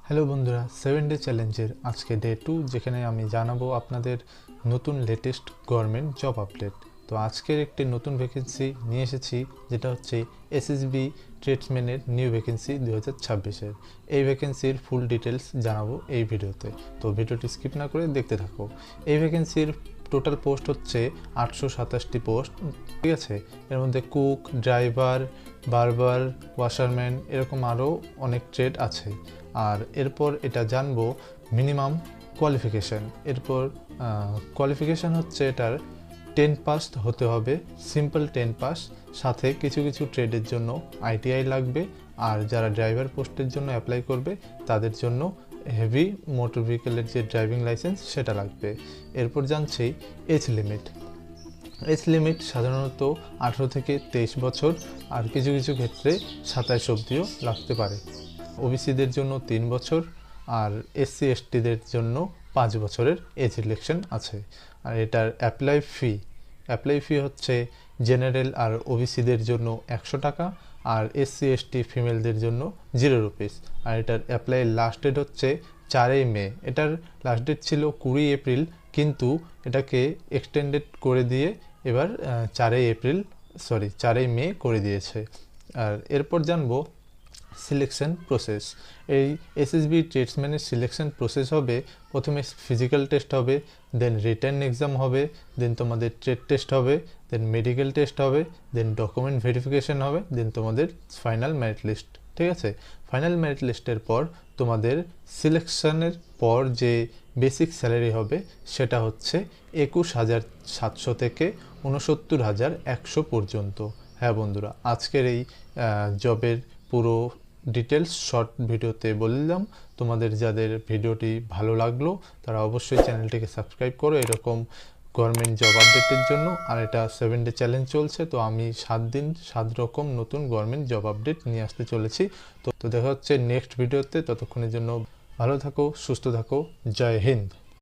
Hello বন্ধুরা, 7 day চ্যালেঞ্জের আজকে ডে 2, যেখানে আমি জানাবো আপনাদের নতুন লেটেস্ট গভর্নমেন্ট জব আপডেট। তো আজকের একটি নতুন ভ্যাকেন্সি নিয়ে এসেছি, যেটা হচ্ছে এসএসবি ট্রেডসম্যানের নিউ ভ্যাকেন্সি 2026-এর। এই ভ্যাকেন্সির ফুল ডিটেলস জানাবো এই ভিডিওতে, তো ভিডিওটি স্কিপ না করে দেখতে থাকো। এই ভ্যাকেন্সির টোটাল পোস্ট হচ্ছে 827টি পোস্ট, ঠিক আছে। এর মধ্যে কুক, ড্রাইভার, বারবার, ওয়াশারম্যান, এরকম আরও অনেক ট্রেড আছে। আর এরপর এটা জানবো মিনিমাম কোয়ালিফিকেশান। এরপর কোয়ালিফিকেশান হচ্ছে এটার 10 পাস হতে হবে, সিম্পল 10 পাস। সাথে কিছু কিছু ট্রেডের জন্য আইটিআই লাগবে, আর যারা ড্রাইভার পোস্টের জন্য অ্যাপ্লাই করবে তাদের জন্য হেভি মোটর ভেহিকেলের যে ড্রাইভিং লাইসেন্স সেটা লাগবে। এরপর জানছি এজ লিমিট। এজ লিমিট সাধারণত 18 থেকে 23 বছর, আর কিছু কিছু ক্ষেত্রে 27 অবধিও লাগতে পারে। ওবিসিদের জন্য 3 বছর, আর এসসি এসটিদের জন্য 5 বছরের এজ রিল্যাক্সেশন আছে। আর এটার অ্যাপ্লাই ফি হচ্ছে জেনারেল আর ওবিসিদের জন্য 100 টাকা, আর এসসি এসটি ফিমেলদের জন্য 0 রুপিস। আর এটার অ্যাপ্লাইয়ের লাস্ট ডেট হচ্ছে 4 মে। এটার লাস্ট ডেট ছিল 20 এপ্রিল, কিন্তু এটাকে এক্সটেন্ডেড করে দিয়ে এবার 4 মে করে দিয়েছে। আর এরপর জানবো সিলেকশন প্রসেস। এই এসএসবি ট্রেডসম্যানের সিলেকশন প্রসেস হবে, প্রথমে ফিজিক্যাল টেস্ট হবে, দেন রিটেন এক্সাম হবে, দেন তোমাদের ট্রেড টেস্ট হবে, দেন মেডিকেল টেস্ট হবে, দেন ডকুমেন্ট ভেরিফিকেশন হবে, দেন তোমাদের ফাইনাল মেরিট লিস্ট, ঠিক আছে। ফাইনাল মেরিট লিস্টের পর তোমাদের সিলেকশনের পর যে বেসিক স্যালারি হবে সেটা হচ্ছে 21,700 থেকে 69,100 পর্যন্ত। হ্যাঁ বন্ধুরা, আজকের এই জবের পুরো ডিটেলস শর্ট ভিডিওতে বললাম। তোমাদের যাদের ভিডিওটি ভালো লাগলো তারা অবশ্যই চ্যানেলটিকে সাবস্ক্রাইব করো এরকম গভর্নমেন্ট জব আপডেটের জন্য। আর এটা 7 ডে চ্যালেঞ্জ চলছে, তো আমি 7 দিন 7 রকম নতুন গভর্নমেন্ট জব আপডেট নিয়ে আসতে চলেছি। তো দেখা হচ্ছে নেক্সট ভিডিওতে। ততক্ষণের জন্য ভালো থাকো, সুস্থ থাকো, জয় হিন্দ।